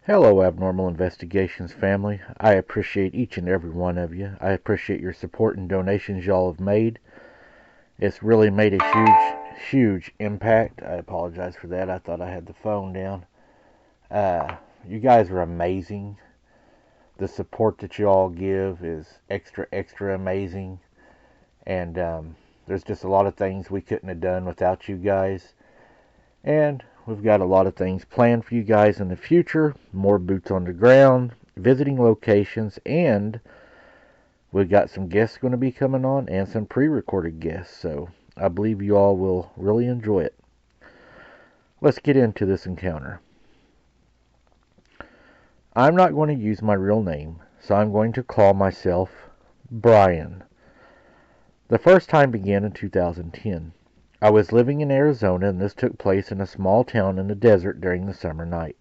Hello, Abnormal Investigations family. I appreciate each and every one of you. I appreciate your support and donations y'all have made. It's really made a huge impact. I apologize for that. I thought I had the phone down. You guys are amazing. The support that you all give is extra amazing. And there's just a lot of things we couldn't have done without you guys. And we've got a lot of things planned for you guys in the future. More boots on the ground, visiting locations, and we've got some guests going to be coming on and some pre-recorded guests. So I believe you all will really enjoy it. Let's get into this encounter. I'm not going to use my real name, so I'm going to call myself Brian. The first time began in 2010. I was living in Arizona, and this took place in a small town in the desert during the summer night.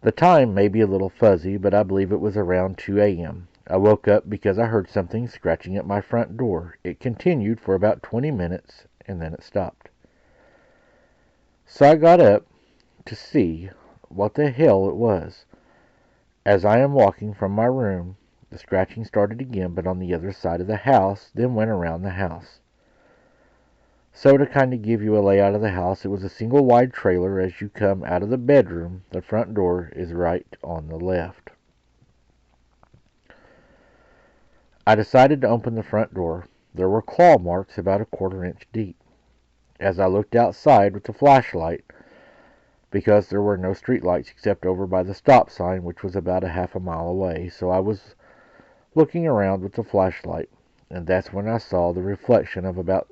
The time may be a little fuzzy, but I believe it was around 2 a.m. I woke up because I heard something scratching at my front door. It continued for about 20 minutes, and then it stopped. So I got up to see what the hell it was. As I am walking from my room, the scratching started again, but on the other side of the house, then went around the house. So to kind of give you a layout of the house, it was a single wide trailer. As you come out of the bedroom, the front door is right on the left. I decided to open the front door. There were claw marks about a quarter-inch deep. As I looked outside with the flashlight, because there were no street lights except over by the stop sign, which was about a half a mile away, so I was looking around with the flashlight, and that's when I saw the reflection of about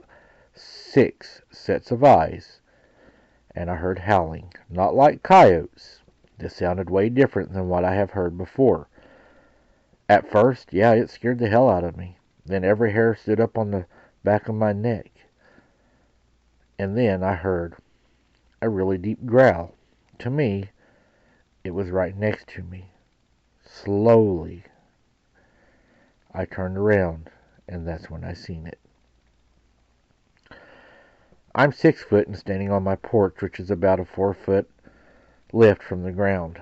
6 sets of eyes, and I heard howling, not like coyotes. This sounded way different than what I have heard before. At first, yeah, it scared the hell out of me. Then every hair stood up on the back of my neck. And then I heard a really deep growl. To me, it was right next to me. Slowly, I turned around, and that's when I seen it. I'm 6 foot and standing on my porch, which is about a 4-foot lift from the ground.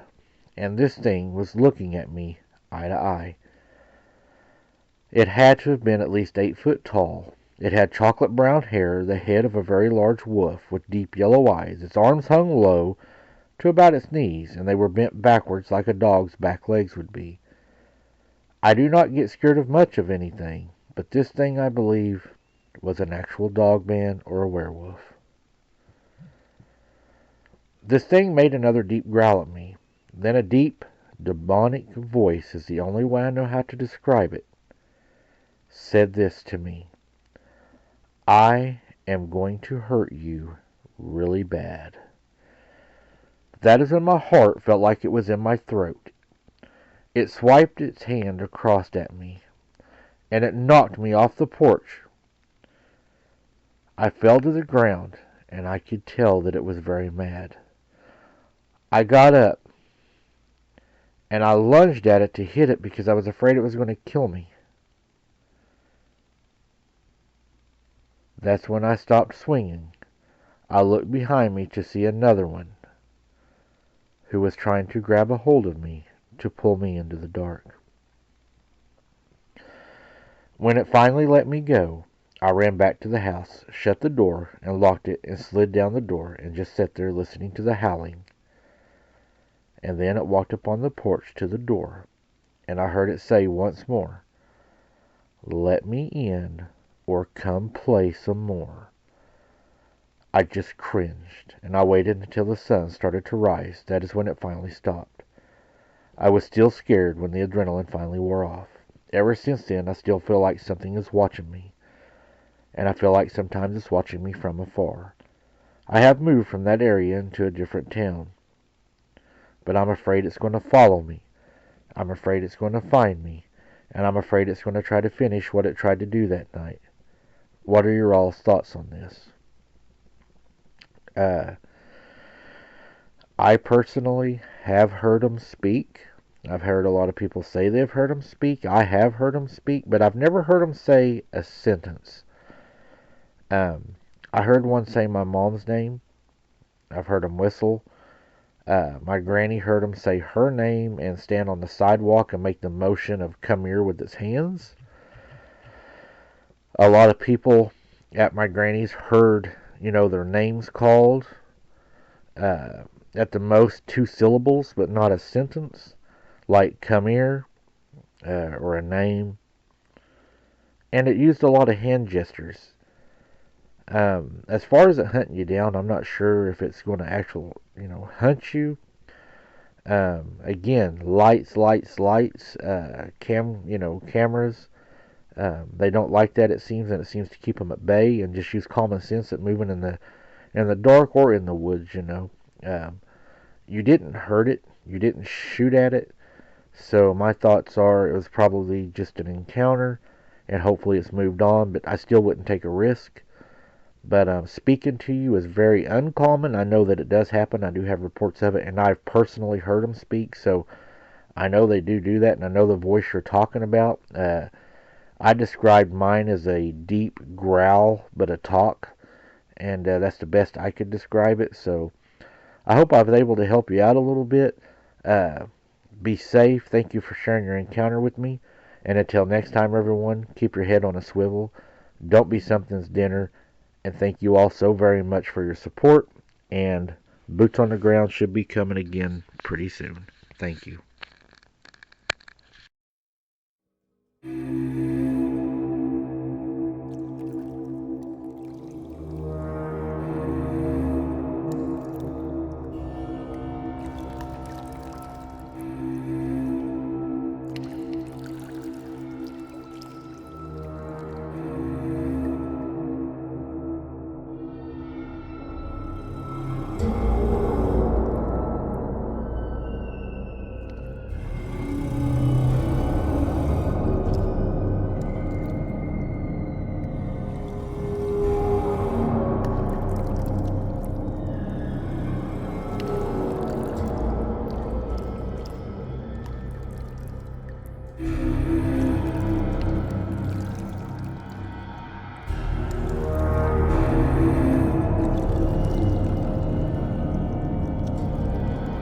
And this thing was looking at me eye to eye. It had to have been at least 8 foot tall. It had chocolate brown hair, the head of a very large wolf, with deep yellow eyes. Its arms hung low to about its knees, and they were bent backwards like a dog's back legs would be. I do not get scared of much of anything, but this thing, I believe, was an actual dogman or a werewolf. This thing made another deep growl at me. Then a deep, demonic voice, is the only way I know how to describe it, said this to me: I am going to hurt you really bad. That is when my heart felt like it was in my throat. It swiped its hand across at me, and it knocked me off the porch. I fell to the ground, and I could tell that it was very mad. I got up, and I lunged at it to hit it because I was afraid it was going to kill me. That's when I stopped swinging. I looked behind me to see another one who was trying to grab a hold of me to pull me into the dark. When it finally let me go, I ran back to the house, shut the door, and locked it, and slid down the door and just sat there listening to the howling. And then it walked up on the porch to the door, and I heard it say once more, let me in, or come play some more. I just cringed, and I waited until the sun started to rise. That is when it finally stopped. I was still scared when the adrenaline finally wore off. Ever since then, I still feel like something is watching me, and I feel like sometimes it's watching me from afar. I have moved from that area into a different town, but I'm afraid it's going to follow me. I'm afraid it's going to find me, and I'm afraid it's going to try to finish what it tried to do that night. What are your all's thoughts on this? I personally have heard them speak. I've heard a lot of people say they've heard them speak. I have heard them speak, but I've never heard them say a sentence. I heard one say my mom's name. I've heard them whistle. My granny heard him say her name and stand on the sidewalk and make the motion of come here with his hands. A lot of people at my granny's heard, their names called, uh, at the most 2 syllables, but not a sentence, like come here, or a name. And it used a lot of hand gestures. As far as it hunting you down, I'm not sure if it's going to actually, hunt you. Again, lights, lights, lights, cameras. They don't like that, it seems, and it seems to keep them at bay. And just use common sense at moving in the dark or in the woods. You didn't hurt it, you didn't shoot at it. So my thoughts are it was probably just an encounter, and hopefully it's moved on. But I still wouldn't take a risk. But speaking to you is very uncommon. I know that it does happen. I do have reports of it, and I've personally heard them speak. So I know they do that, and I know the voice you're talking about. I described mine as a deep growl, but a talk, and that's the best I could describe it. So I hope I was able to help you out a little bit. Uh, be safe. Thank you for sharing your encounter with me. And until next time, everyone, keep your head on a swivel. Don't be something's dinner. And thank you all so very much for your support. And Boots on the Ground should be coming again pretty soon. Thank you.